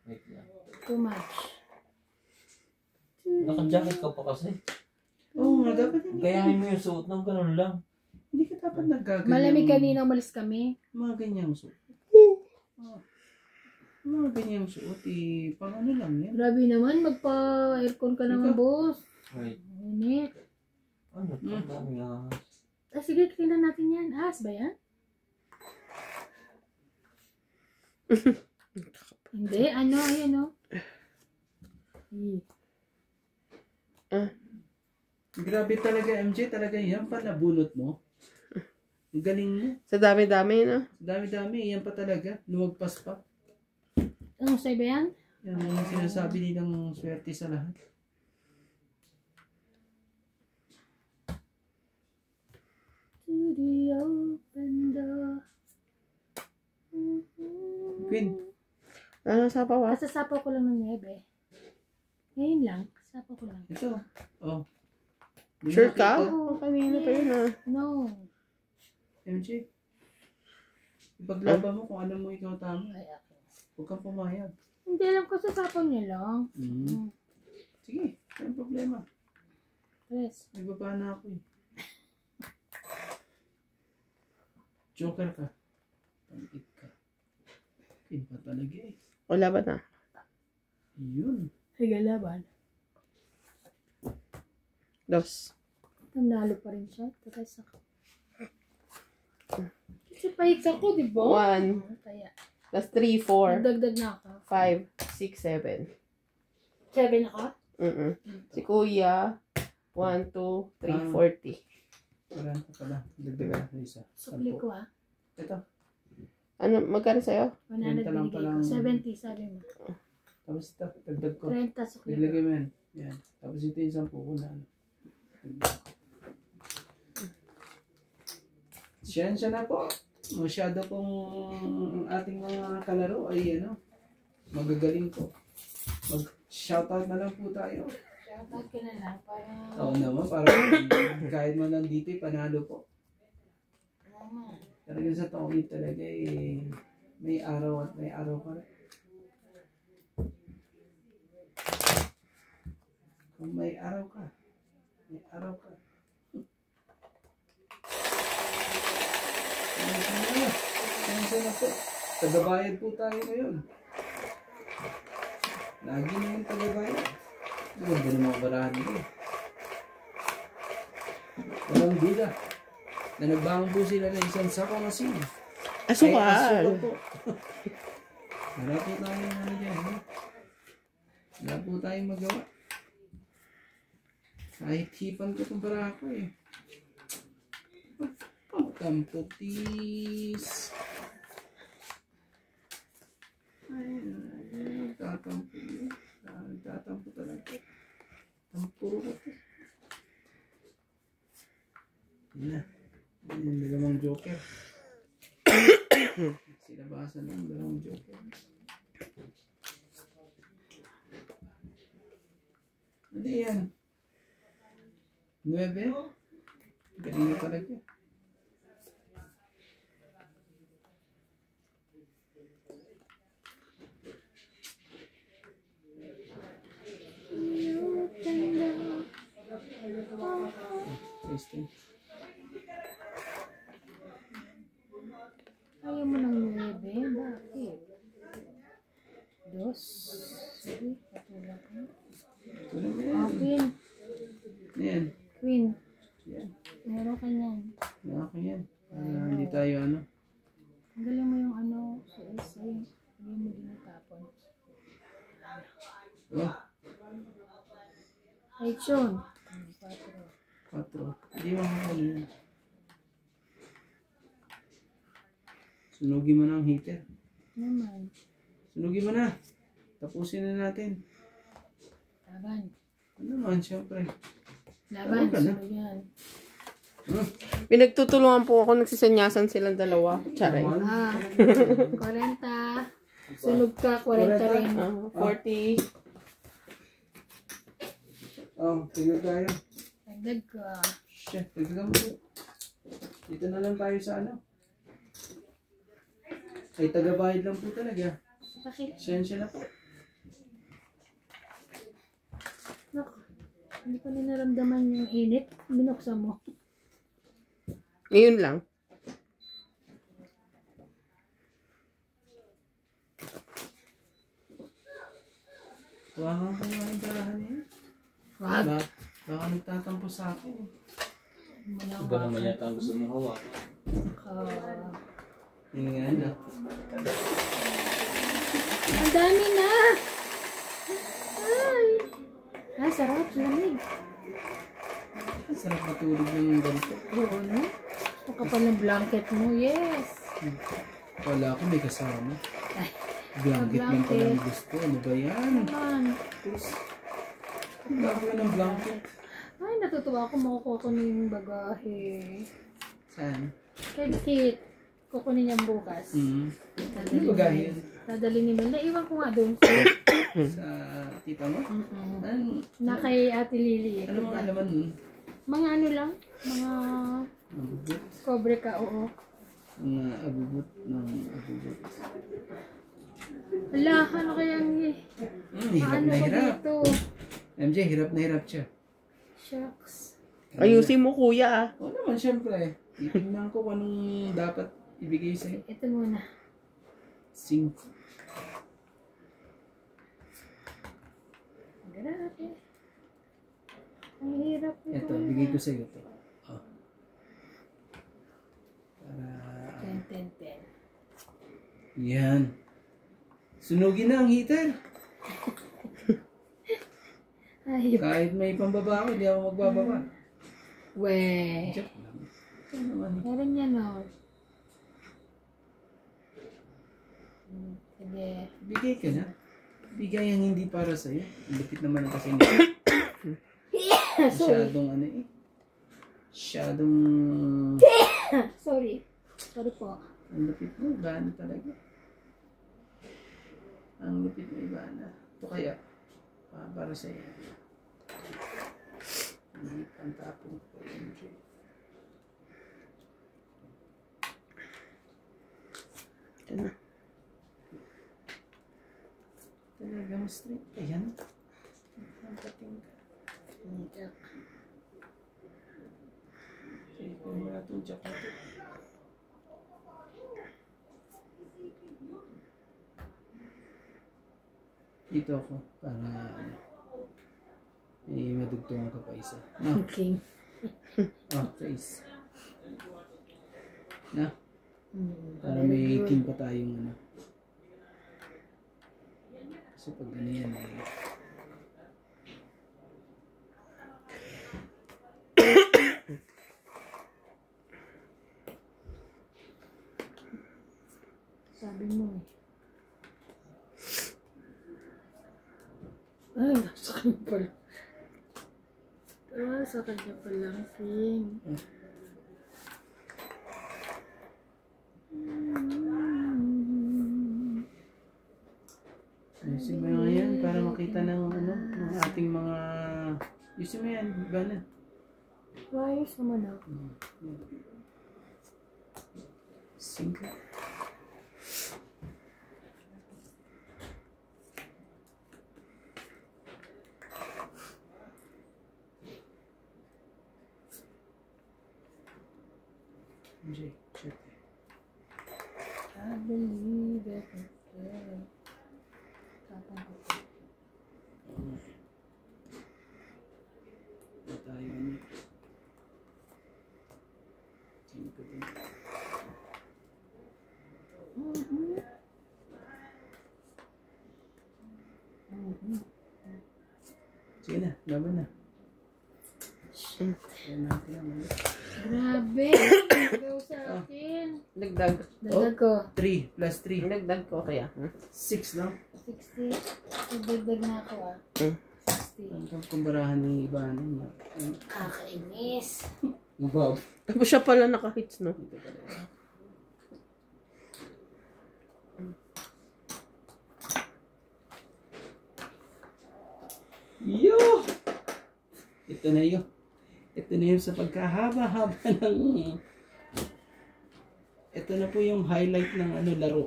Wait lang. Too much. Naka-jacket ka pa kasi. Oo nga, dapat hindi. Kayahin mo yung suot ng ganun lang. Hindi ka dapat naggaganyan. Malamig kanina umalis kami. Mga ganyang suot. Mga ganyang suot, pang ano lang yan. Grabe naman, magpa-aircon ka naman, boss. Wait. Mainit. Ano to? Ang dami nga. Sige, tingnan natin yan. Ahas ba yan? Hindi, ano, ayan o. Grabe talaga, MJ. Talaga yan pa nabunot mo. Ang galing mo. Sa dami-dami, no? Dami-dami. Yan pa talaga. Lumagpas pa. Ano, sa'yo ba yan? Yan ang sinasabi nilang swerte sa lahat. To the open door. Queen. Ano sa pawa? Kasasapaw ko lang ng nebe. Ngayon lang, kasasapaw ko lang. Ito. Oh. Sure ka? Ito. Oh, kanina pa yun, ha? No. MJ. Ipaglaban mo kung alam mo ikaw tama. Ay, ako. Huwag kang pumayag. Hindi alam ko, sasapaw niya lang. Sige. Walang problema. Yes. May baba na ako eh. Joker ka. Pangit ka. Queen pa talaga eh. Wala ba na? Yun. Higalaban. Dos. Nanalo pa rin siya. Tapos ako. Kasi pahit ako, di ba? 1. Kaya. Plus 3, 4, Nagdagdag na ako. 5, 6, 7. 7 ako? Si Kuya, 1, 2, 3, 40. Wala ka pala. Dagdagan ko isa. Sukli ko ah. Ito. Ano, magkano sa'yo? 100 Renta lang binigay ko. palang- 70 sabi mo. Tapos ito, dagdag ko. 30 sa kuya. Naglagay mo yan. Yan. Tapos ito yung 10 ko na ano. Siyensya na po. Masyado pong ang ating mga kalaro ay ano, magagaling po. Mag-shoutout na lang po tayo. Shoutout ka na lang para... Oo naman, para kahit man lang dito, panalo po. Talagang sa taong talaga eh, may araw at may araw pa rin. Kung may araw ka, may araw ka. Sensya na po. Tagabayad po tayo ngayon. Lagi naman tagabayad. Ganda ng mga barahan nila. Walang duda. Na nagbangon po sila ng isang sakong asin. Asukal. po. Wala po tayong ano dyan. Ha? Wala po tayong magawa. Kahit hipan ko itong barako eh. Tamputis. Ay, nagtatampo yun. Nagtatampo talaga. Tampuro ko ito. Yan na. Yan yung dalawang joker. Sinabasan lang dalawang joker. Ano yan? 9? Galing na talaga. Testing. Ayaw mo ng 9? Bakit? 2? Sige, patulak mo. Tulad na Ah, yan. Queen. Yan. Queen. Yan. Meron ka niyan. Okay yan. Hindi tayo ano. Tanggalin mo yung ano sa essay. Hindi mo dinatapon. Oh, Ay, Chon. 4. 4. Hindi makakano yun. Sunugin mo na ang heater. Naman. Sunugin mo na. Tapusin na natin. Laban. Ano naman, syempre. Laban. Ano ka na? Sunog yan. Pinagtutulungan po ako, nagsisanyasan silang dalawa. Charay. Ah, 40. Sunog ka, 40 rin. 40. Oh, tingnan tayo. Dagdag ka. Shit, tignan mo. Dito na lang tayo sa ano. Ay, tagabayad lang po talaga. Bakit? Sensya na po. Naku, hindi ko na naramdaman yung init. Binuksan mo. Ngayon lang. Huwakan ko nga yung barahan niya. Wag. Baka nagtatampo sa akin. Iba naman yata ang gusto mong hawak. Yun nga na. Ang dami na! Ay! Ah, sarap. Lamig. Ang sarap matulog ng ganito. Oo, no? Ang kapal ng blanket mo. Yes! Wala ako may kasama. Ay, Blanket lang pala ang gusto. Ano ba yan? naman. Ang dami ng blanket. Ay, natutuwa ako. Makukuha ko na yung bagahe. Saan? Kay Kit. Kukunin niya bukas. Ano bagahe yan? Dadali ni Mel. Naiwan ko nga doon. Sa tita mo? Ano, Na kay Ate Lily. ano mga alaman nun? Mga ano lang. Mga Abubot? cobre ka, oo. Mga abubot ng abubot. Ala, ano kaya ni? Hirap Paano na ko hirap. dito? MJ, hirap na hirap siya. Shucks. Ayusin mo, kuya. Oo naman, syempre. Titignan ko kung anong dapat ibigay sa'yo. Ito muna. Sing. Grabe. Ang hirap nito. Ito, bigay ko sa'yo ito. Oh. Para... 10. Yan. Sunugin na ang heater. Ay, Kahit may pambaba ako, di ako magbababa. we. Joke lang. Ito naman. Meron yan, oh. Sige. Bigay ka na. Bigay ang hindi para sa'yo. Ang lupit naman kasi nito. Masyadong ano eh. Masyadong... Sorry. Sorry po. Ang lupit mo, iba na talaga. Ang lupit mo, iba na. Ito kaya, para sa'yo. Hindi pantapong ko. Ito na. Talagang straight. Ayan. Ang pating ka. Jack. Sige, kung wala itong jack na ito. Dito ako para may madugtungan ka pa isa. No? Okay. Oh, face. Na? Para may king pa tayong ano. Kasi pag ano yan eh. Sabi mo eh. Ay, nasa kanya pala. Ah, sa kanya pala. Sing. Ayusin mo yung yan para makita ng ano, ng ating mga... Ayusin mo yan, ba na? Ayos naman ako. Singka. MJ, check. I believe it. Okay. Tapang ko. Tayo ano. Singka din. Sige na, laban na. Shit. Ayan natin naman. Grabe. Ikaw sa akin. Dagdag. Dagdag ko. 3 plus 3. Dagdag ko kaya. 6 lang. 60. Dagdag na ako ah. 60. Ang kumbarahan ng iba ano. Kakainis. Mabab. Tapos siya pala naka-hits, no? Ito pala. Yo! Ito na yun. Ito na yun sa pagkahaba-haba ng... Ito na po yung highlight ng ano laro.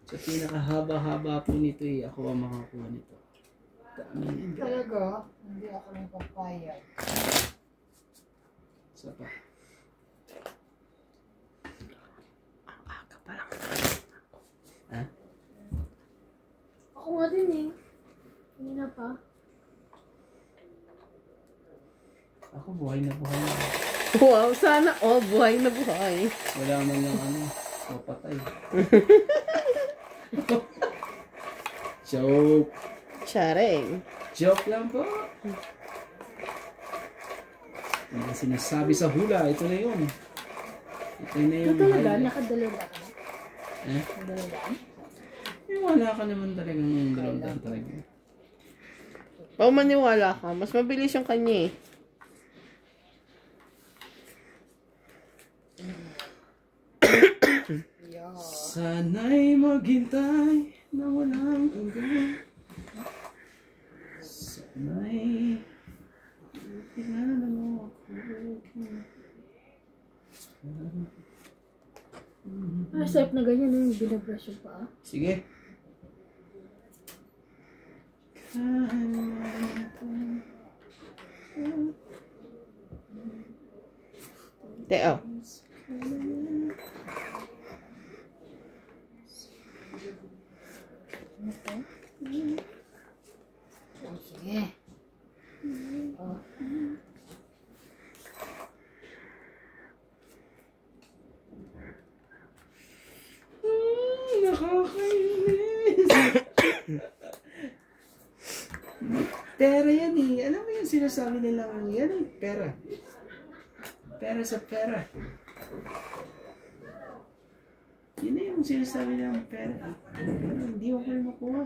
Sa pinakahaba-haba po nito eh, ako ang makakuha nito. Talaga? Hindi ako nang papayag. Isa pa. Ang aga pa lang. Ha? Ako nga din eh. Hindi na pa. Ako buhay na buhay na. Wow, sana all buhay na buhay. Wala man lang ano, mapatay. Joke. Charing. Joke lang po. Ang sinasabi sa hula, ito na yun. Ito na Ito yung talaga? highlight. Nakadalawa ka? Eh? Nakadalawa? Eh, wala ka naman talagang dalawang talaga. Pag maniwala ka, mas mabilis yung kanya eh. Sana'y maghintay na walang hanggan. Sana'y kilala mo ako. Ah, sarap na ganyan yung binabrush yung paa. Sige. Teo. Oh, sige. Oh. Nakakainis. Pera yan eh. Alam mo yung sinasabi nilang yan eh. Pera. Pera sa pera. Yun na yung sinasabi ng pera. Pero hindi ako kayo makuha.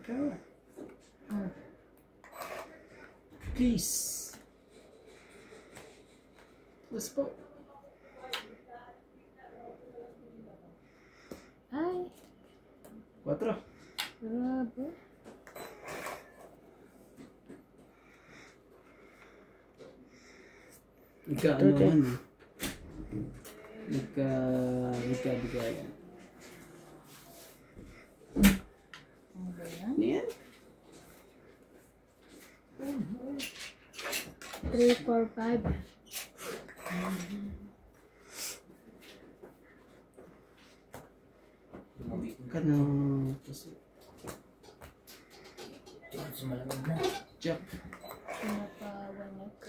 Pera. Please. Tapos po. Ay, 4. grabe. Ano man eh. Nagka-bigayan. Ano ba yan? Ano yan? 3, 4, 5. Ka na. Kasi, Mas malamig na. Jack. Pinapawan ako.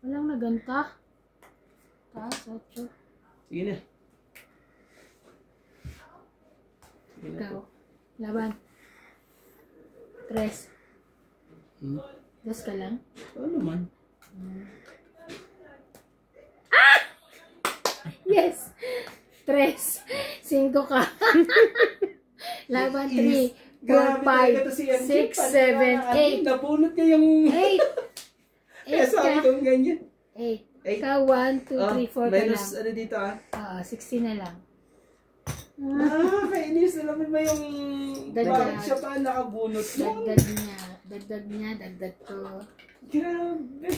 Walang naganta. Taas, 8. Sige na. Sige na Ikaw. po. Laban. 3. Hmm? Das ka lang. Oo naman. Yes! 3. 5 ka. Laban 3, 4, 5, 6, 7, 8. Nabunot niya yung... 8. Kaya 8 sabi ka. ko ganyan. 8. Eight. Ikaw 1, 2, 3, 4 ka lang. Minus ano dito ah. 60 na lang. Kainis na naman ba yung... Dagdag. Bakit siya pa nakabunot mo? Dagdag niya. Dagdag niya. Dagdag ko. Grabe.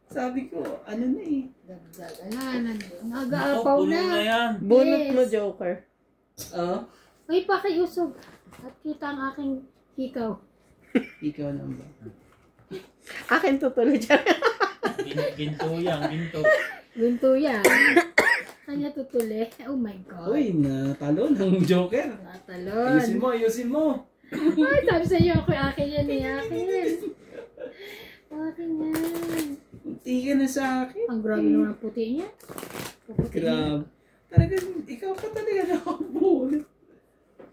Sabi ko, ano na eh. Dagdag. Ala, nag-aapaw Puno na. na yan. Bunot Yes. mo, Joker. Oo. Uy, pakiusog. At kita ang aking hikaw. Ikaw na ba? Akin tutuloy dyan. Ginto yan, ginto. Gunto yan. Kanya tutuli. Oh my God. Uy, natalo ng Joker. Natalon. Ayusin mo, ayusin mo. Ay, sabi sa iyo, akin yan eh. Akin yan. Akin yan. Punti ka na sa akin. Ang grabe naman ang puti niya. Puputi niya. Grabe. Talagang, ikaw ka talaga nakabunot.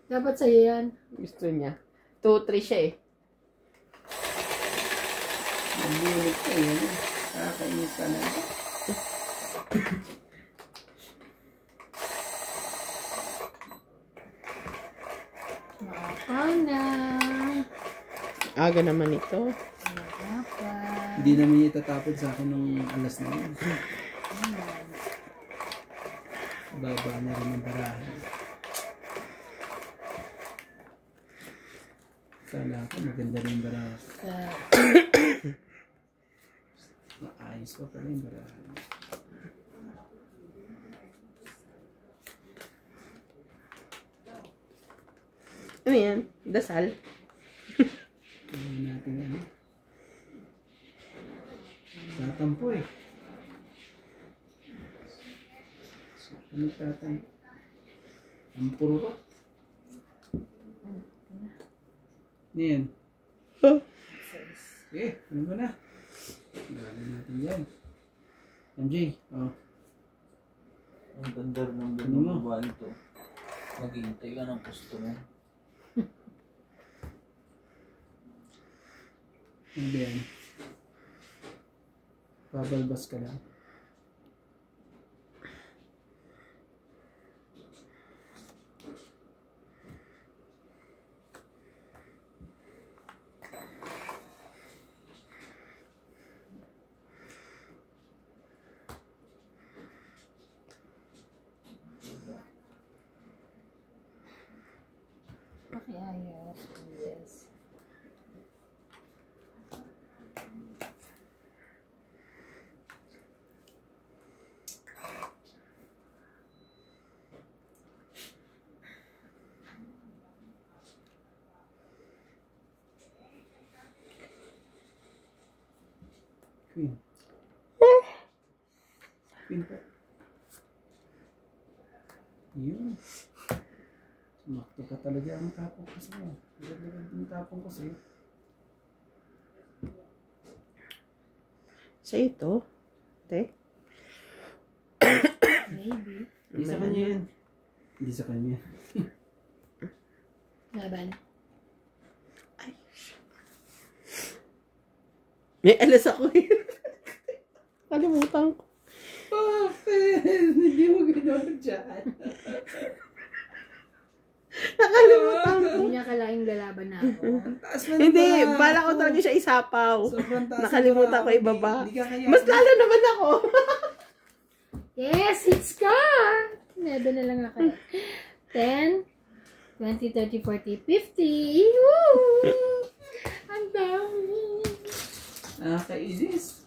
Dapat sa'yo yan. Gusto niya. 2-3 siya eh. Nabunot ka yun. Nakakainis ka na. Maapaw na. Aga naman ito. Maapaw. Hindi naman itatapon sa akin nung alas na yun. Baba na rin ang barahan. Kala ko maganda rin yung barahan. Maayos pa pala yung barahan. Ano yan? Dasal? Tingnan natin ano. Tatampo eh. Ano tatampo? Ang puro. Ano yan? Huh? Sige, ano ba na? Gawin natin yan. MJ, oh. Ang ganda rin ng Ano mo? bumaba ito. Maghihintay ka ng customer. Ano ba yan? Babalbas ka lang. Pakiayos. Yes. Queen. Queen po. Yun. Sumakto ka talaga ang tapong ko sa'yo. Laglag yung tapong ko sa'yo. Sa ito? Te? Maybe. Hindi sa kanya yan. Hindi sa kanya. Laban. May alas ako eh. Kalimutan ko. Bakit? Hindi mo ginawa dyan. Nakalimutan ko. Hindi niya kalaing lalaban na ako. Taas mo na Hindi, pala. bala ko talaga siya isapaw. Sobrang taas Nakalimutan na ko pala. ibaba. Hindi ka kaya. Mas lalo naman ako. Yes, it's ka! 11 na lang ako. 10, 20, 30, 40, 50. Woo! Ang dami. Nakakainis.